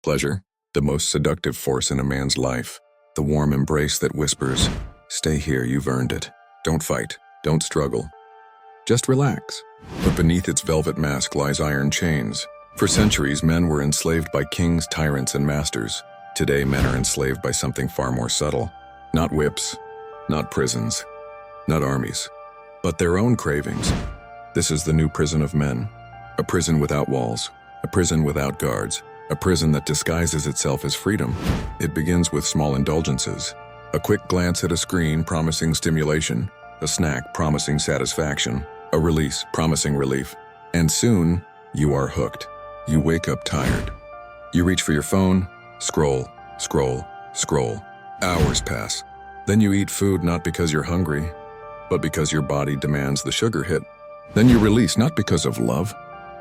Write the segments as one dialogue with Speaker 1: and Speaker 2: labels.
Speaker 1: Pleasure, the most seductive force in a man's life. The warm embrace that whispers, "Stay here, you've earned it. Don't fight, don't struggle. Just relax." But beneath its velvet mask lies iron chains. For centuries, men were enslaved by kings, tyrants, and masters. Today, men are enslaved by something far more subtle. Not whips, not prisons, not armies, but their own cravings. This is the new prison of men. A prison without walls, a prison without guards, a prison that disguises itself as freedom. It begins with small indulgences. A quick glance at a screen promising stimulation, a snack promising satisfaction, a release promising relief. And soon, you are hooked. You wake up tired. You reach for your phone, scroll, scroll, scroll. Hours pass. Then you eat food not because you're hungry, but because your body demands the sugar hit. Then you release not because of love,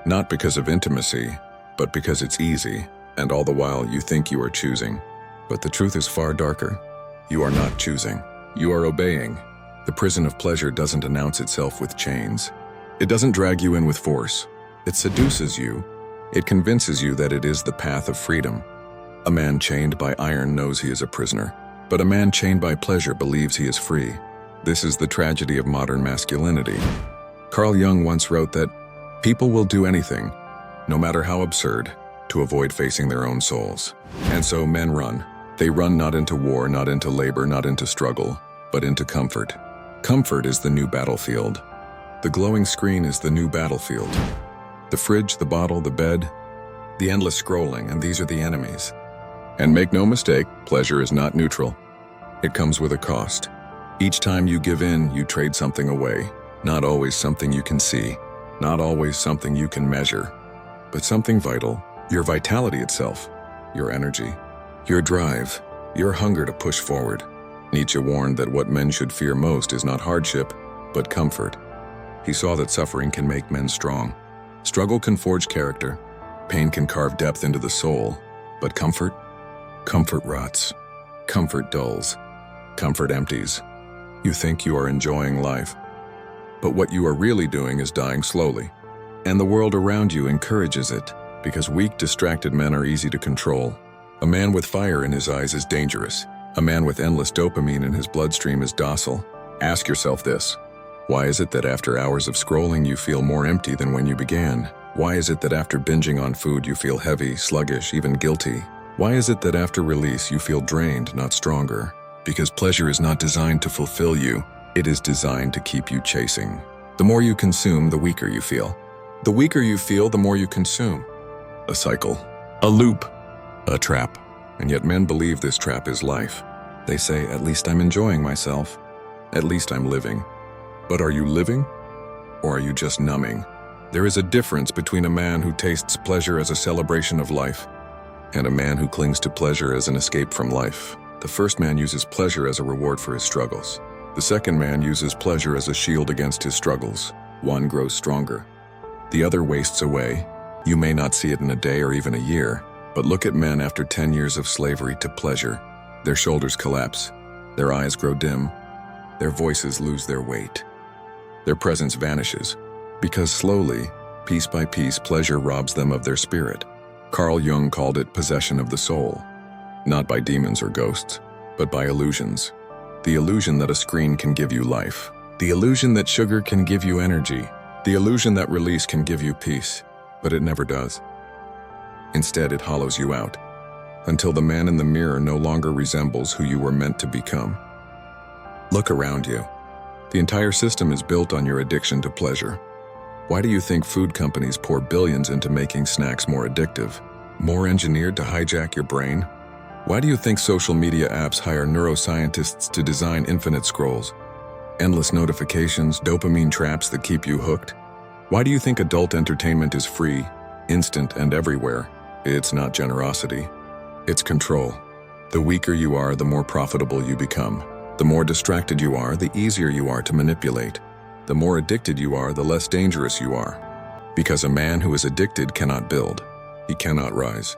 Speaker 1: not because of intimacy, but because it's easy, and all the while you think you are choosing. But the truth is far darker. You are not choosing. You are obeying. The prison of pleasure doesn't announce itself with chains. It doesn't drag you in with force. It seduces you. It convinces you that it is the path of freedom. A man chained by iron knows he is a prisoner, but a man chained by pleasure believes he is free. This is the tragedy of modern masculinity. Carl Jung once wrote that people will do anything, no matter how absurd, to avoid facing their own souls. And so men run. They run not into war, not into labor, not into struggle, but into comfort. Comfort is the new battlefield. The glowing screen is the new battlefield. The fridge, the bottle, the bed, the endless scrolling, and these are the enemies. And make no mistake, pleasure is not neutral. It comes with a cost. Each time you give in, you trade something away. Not always something you can see, not always something you can measure, but something vital, your vitality itself, your energy, your drive, your hunger to push forward. Nietzsche warned that what men should fear most is not hardship, but comfort. He saw that suffering can make men strong. Struggle can forge character. Pain can carve depth into the soul. But comfort? Comfort rots. Comfort dulls. Comfort empties. You think you are enjoying life, but what you are really doing is dying slowly. And the world around you encourages it, because weak, distracted men are easy to control. A man with fire in his eyes is dangerous. A man with endless dopamine in his bloodstream is docile. Ask yourself this. Why is it that after hours of scrolling you feel more empty than when you began? Why is it that after binging on food you feel heavy, sluggish, even guilty? Why is it that after release you feel drained, not stronger? Because pleasure is not designed to fulfill you. It is designed to keep you chasing. The more you consume, the weaker you feel. The weaker you feel, the more you consume. A cycle, a loop, a trap. And yet men believe this trap is life. They say, at least I'm enjoying myself. At least I'm living. But are you living? Or are you just numbing? There is a difference between a man who tastes pleasure as a celebration of life and a man who clings to pleasure as an escape from life. The first man uses pleasure as a reward for his struggles. The second man uses pleasure as a shield against his struggles. One grows stronger. The other wastes away. You may not see it in a day or even a year, but look at men after 10 years of slavery to pleasure. Their shoulders collapse. Their eyes grow dim. Their voices lose their weight. Their presence vanishes, because slowly, piece by piece, pleasure robs them of their spirit. Carl Jung called it possession of the soul, not by demons or ghosts, but by illusions. The illusion that a screen can give you life. The illusion that sugar can give you energy. The illusion that release can give you peace, but it never does. Instead, it hollows you out, until the man in the mirror no longer resembles who you were meant to become. Look around you. The entire system is built on your addiction to pleasure. Why do you think food companies pour billions into making snacks more addictive, more engineered to hijack your brain? Why do you think social media apps hire neuroscientists to design infinite scrolls, endless notifications, dopamine traps that keep you hooked? Why do you think adult entertainment is free, instant, and everywhere? It's not generosity. It's control. The weaker you are, the more profitable you become. The more distracted you are, the easier you are to manipulate. The more addicted you are, the less dangerous you are. Because a man who is addicted cannot build. He cannot rise.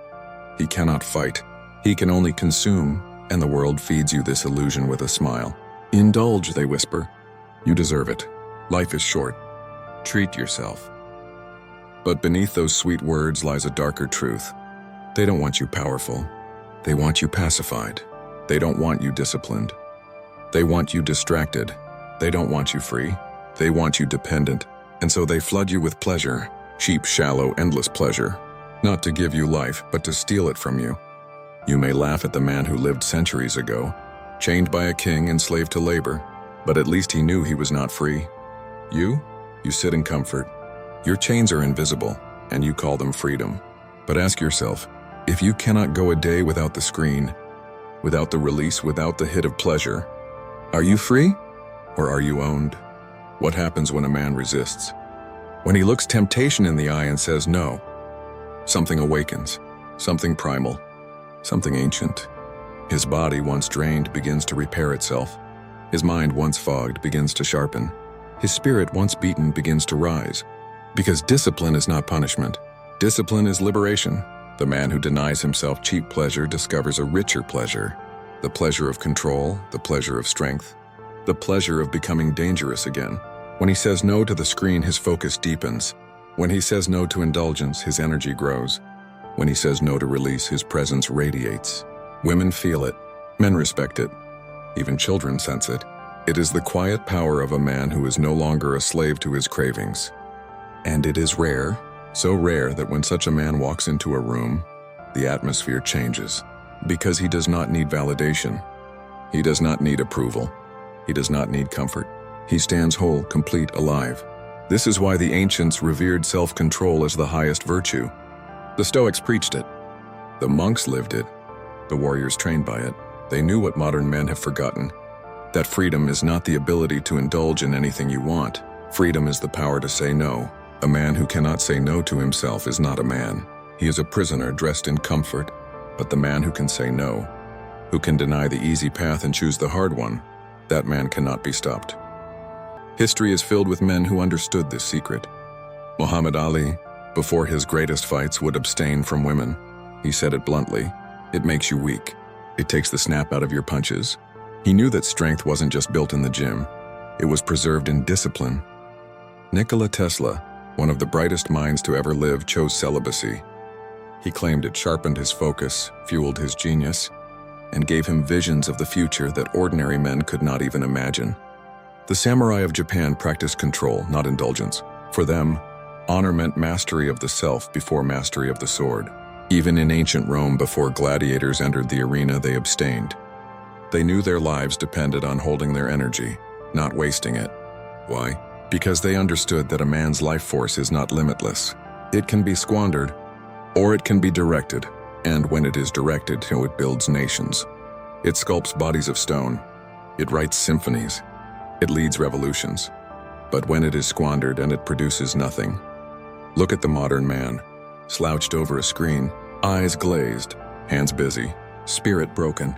Speaker 1: He cannot fight. He can only consume, and the world feeds you this illusion with a smile. Indulge, they whisper. You deserve it. Life is short. Treat yourself. But beneath those sweet words lies a darker truth. They don't want you powerful. They want you pacified. They don't want you disciplined. They want you distracted. They don't want you free. They want you dependent. And so they flood you with pleasure, cheap, shallow, endless pleasure. Not to give you life, but to steal it from you. You may laugh at the man who lived centuries ago, chained by a king, enslaved to labor, but at least he knew he was not free. You sit in comfort. Your chains are invisible, and you call them freedom. But ask yourself, if you cannot go a day without the screen, without the release, without the hit of pleasure, are you free, or are you owned? What happens when a man resists? When he looks temptation in the eye and says no, something awakens, something primal, something ancient. His body, once drained, begins to repair itself. His mind, once fogged, begins to sharpen. His spirit, once beaten, begins to rise. Because discipline is not punishment. Discipline is liberation. The man who denies himself cheap pleasure discovers a richer pleasure. The pleasure of control, the pleasure of strength, the pleasure of becoming dangerous again. When he says no to the screen, his focus deepens. When he says no to indulgence, his energy grows. When he says no to release, his presence radiates. Women feel it. Men respect it. Even children sense it. It is the quiet power of a man who is no longer a slave to his cravings. And it is rare, so rare that when such a man walks into a room, the atmosphere changes. Because he does not need validation. He does not need approval. He does not need comfort. He stands whole, complete, alive. This is why the ancients revered self-control as the highest virtue. The Stoics preached it. The monks lived it. The warriors trained by it. They knew what modern men have forgotten. That freedom is not the ability to indulge in anything you want. Freedom is the power to say no. A man who cannot say no to himself is not a man. He is a prisoner dressed in comfort. But the man who can say no, who can deny the easy path and choose the hard one, that man cannot be stopped. History is filled with men who understood this secret. Muhammad Ali, before his greatest fights, would abstain from women. He said it bluntly, "It makes you weak. It takes the snap out of your punches." He knew that strength wasn't just built in the gym. It was preserved in discipline. Nikola Tesla, one of the brightest minds to ever live, chose celibacy. He claimed it sharpened his focus, fueled his genius, and gave him visions of the future that ordinary men could not even imagine. The samurai of Japan practiced control, not indulgence. For them, honor meant mastery of the self before mastery of the sword. Even in ancient Rome, before gladiators entered the arena, they abstained. They knew their lives depended on holding their energy, not wasting it. Why? Because they understood that a man's life force is not limitless. It can be squandered, or it can be directed, and when it is directed, it builds nations. It sculpts bodies of stone. It writes symphonies. It leads revolutions. But when it is squandered and it produces nothing. Look at the modern man, slouched over a screen, eyes glazed, hands busy, spirit broken.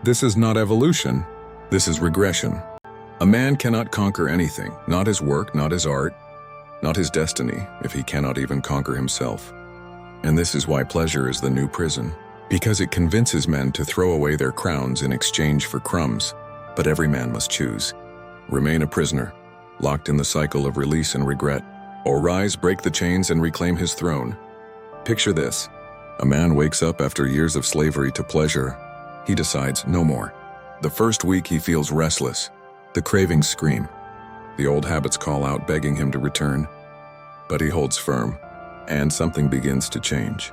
Speaker 1: This is not evolution. This is regression. A man cannot conquer anything, not his work, not his art, not his destiny, if he cannot even conquer himself. And this is why pleasure is the new prison, because it convinces men to throw away their crowns in exchange for crumbs. But every man must choose. Remain a prisoner, locked in the cycle of release and regret, or rise, break the chains, and reclaim his throne. Picture this. A man wakes up after years of slavery to pleasure. He decides no more. The first week he feels restless. The cravings scream. The old habits call out, begging him to return. But he holds firm. And something begins to change.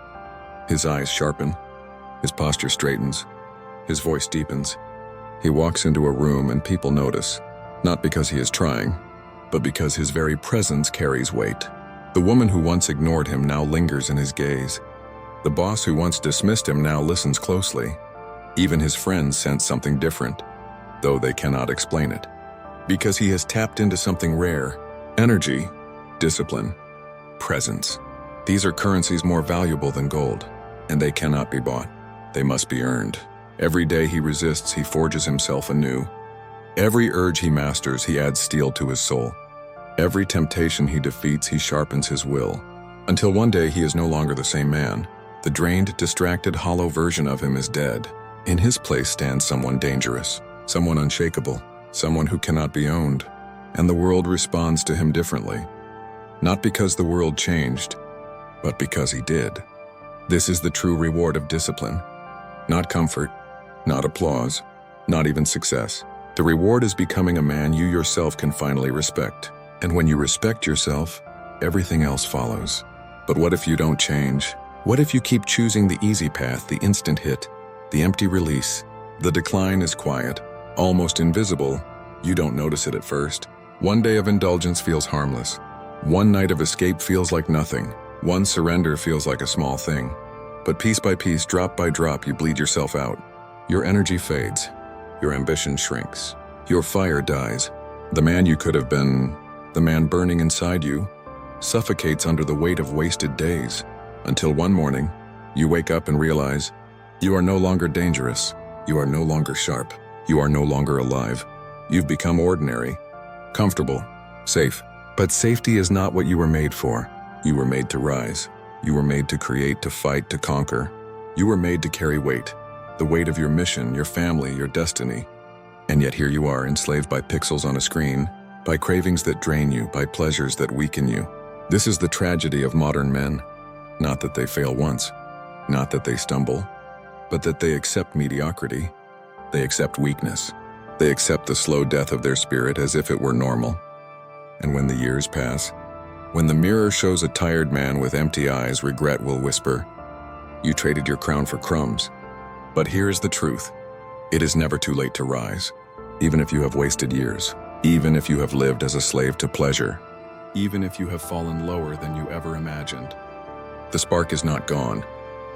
Speaker 1: His eyes sharpen, his posture straightens, his voice deepens. He walks into a room and people notice, not because he is trying, but because his very presence carries weight. The woman who once ignored him now lingers in his gaze. The boss who once dismissed him now listens closely. Even his friends sense something different, though they cannot explain it. Because he has tapped into something rare: energy, discipline, presence. These are currencies more valuable than gold, and they cannot be bought. They must be earned. Every day he resists, he forges himself anew. Every urge he masters, he adds steel to his soul. Every temptation he defeats, he sharpens his will. Until one day he is no longer the same man. The drained, distracted, hollow version of him is dead. In his place stands someone dangerous, someone unshakable, someone who cannot be owned. And the world responds to him differently. Not because the world changed, but because he did. This is the true reward of discipline. Not comfort, not applause, not even success. The reward is becoming a man you yourself can finally respect. And when you respect yourself, everything else follows. But what if you don't change? What if you keep choosing the easy path, the instant hit, the empty release? The decline is quiet, almost invisible. You don't notice it at first. One day of indulgence feels harmless. One night of escape feels like nothing. One surrender feels like a small thing. But piece by piece, drop by drop, you bleed yourself out. Your energy fades. Your ambition shrinks. Your fire dies. The man you could have been, the man burning inside you, suffocates under the weight of wasted days. Until one morning, you wake up and realize you are no longer dangerous. You are no longer sharp. You are no longer alive. You've become ordinary, comfortable, safe. But safety is not what you were made for. You were made to rise. You were made to create, to fight, to conquer. You were made to carry weight. The weight of your mission, your family, your destiny. And yet here you are, enslaved by pixels on a screen, by cravings that drain you, by pleasures that weaken you. This is the tragedy of modern men. Not that they fail once, not that they stumble, but that they accept mediocrity. They accept weakness. They accept the slow death of their spirit as if it were normal. And when the years pass, when the mirror shows a tired man with empty eyes, regret will whisper, "You traded your crown for crumbs." But here's the truth. It is never too late to rise, even if you have wasted years, even if you have lived as a slave to pleasure, even if you have fallen lower than you ever imagined. The spark is not gone.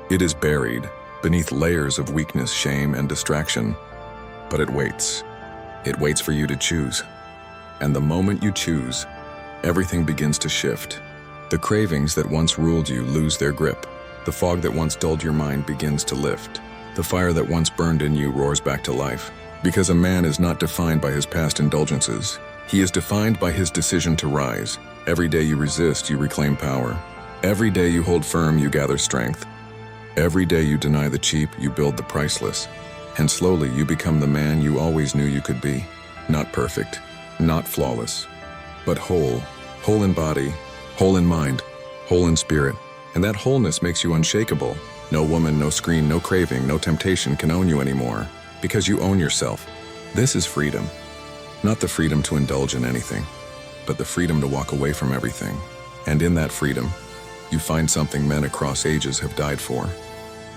Speaker 1: It is buried beneath layers of weakness, shame, and distraction. But it waits. It waits for you to choose. And the moment you choose, everything begins to shift. The cravings that once ruled you lose their grip. The fog that once dulled your mind begins to lift. The fire that once burned in you roars back to life. Because a man is not defined by his past indulgences. He is defined by his decision to rise. Every day you resist, you reclaim power. Every day you hold firm, you gather strength. Every day you deny the cheap, you build the priceless. And slowly you become the man you always knew you could be. Not perfect, not flawless, but whole. Whole in body, whole in mind, whole in spirit. And that wholeness makes you unshakable. No woman, no screen, no craving, no temptation can own you anymore. Because you own yourself. This is freedom. Not the freedom to indulge in anything, but the freedom to walk away from everything. And in that freedom, you find something men across ages have died for.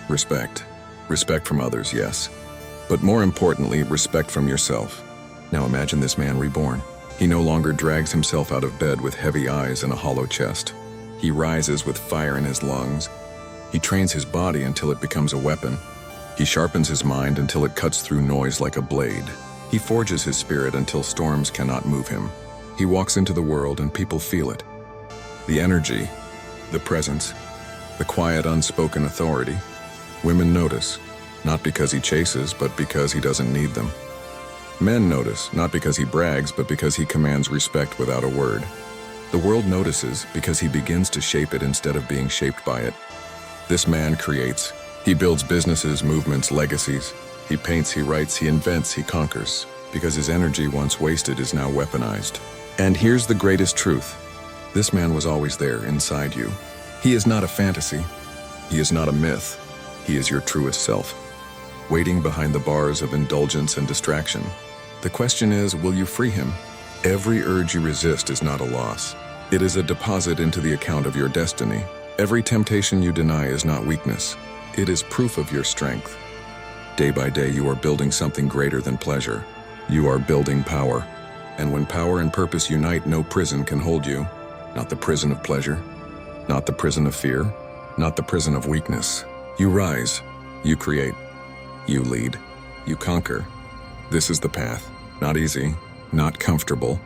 Speaker 1: Respect. Respect from others, yes. But more importantly, respect from yourself. Now imagine this man reborn. He no longer drags himself out of bed with heavy eyes and a hollow chest. He rises with fire in his lungs. He trains his body until it becomes a weapon. He sharpens his mind until it cuts through noise like a blade. He forges his spirit until storms cannot move him. He walks into the world and people feel it. The energy, the presence, the quiet unspoken authority. Women notice, not because he chases, but because he doesn't need them. Men notice, not because he brags, but because he commands respect without a word. The world notices because he begins to shape it instead of being shaped by it. This man creates. He builds businesses, movements, legacies. He paints, he writes, he invents, he conquers. Because his energy once wasted is now weaponized. And here's the greatest truth. This man was always there, inside you. He is not a fantasy. He is not a myth. He is your truest self, waiting behind the bars of indulgence and distraction. The question is, will you free him? Every urge you resist is not a loss. It is a deposit into the account of your destiny. Every temptation you deny is not weakness. It is proof of your strength. Day by day, you are building something greater than pleasure. You are building power. And when power and purpose unite, no prison can hold you. Not the prison of pleasure, not the prison of fear, not the prison of weakness. You rise, you create, you lead, you conquer. This is the path. Not easy, not comfortable,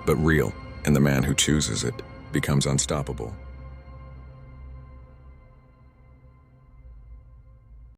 Speaker 1: but real. And the man who chooses it becomes unstoppable.